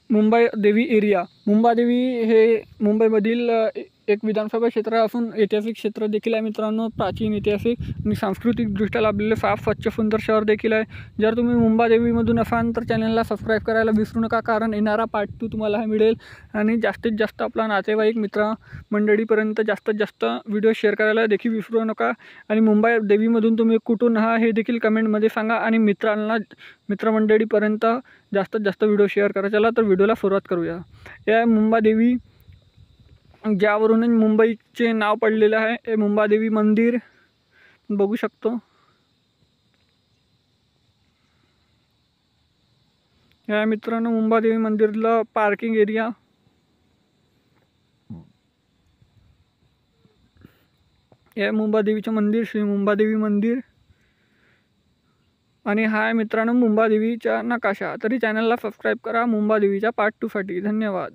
मुंबई देवी एरिया. मुंबादेवी हे मुंबईमधील एक विधानसभा क्षेत्र असून ऐतिहासिक क्षेत्र देखील आहे मित्रांनो. प्राचीन ऐतिहासिक आणि सांस्कृतिकदृष्ट्या लाभलेले फार स्वच्छ सुंदर शहर देखील आहे. जर तुम्ही मुंबादेवीमधून असाल तर चॅनलला सबस्क्राईब करायला विसरू नका, कारण येणारा पार्ट 2 तुम्हाला मिळेल. आणि जास्तीत जास्त आपला नातेवाईक मित्रमंडळीपर्यंत जास्तीत जास्त व्हिडिओ शेअर करायला देखील विसरू नका. आणि मुंबई देवीमधून तुम्ही कुठून आहात हे देखील कमेंटमध्ये सांगा. आणि मित्रमंडळीपर्यंत जास्तीत जास्त व्हिडिओ शेअर करा. चला तर व्हिडिओला सुरुवात करूया. या मुंबादेवी, ज्यावरून मुंबईचे नाव पडलेलं आहे, हे मुंबादेवी मंदिर बघू शकतो. या मित्रांनो मुंबादेवी मंदिरला पार्किंग एरिया. हे मुंबादेवीचं मंदिर, श्री मुंबादेवी मंदिर. आणि हा आहे मित्रांनो मुंबादेवीचा नकाशा. तरी चॅनलला सबस्क्राईब करा मुंबादेवीच्या पार्ट 2 साठी. धन्यवाद.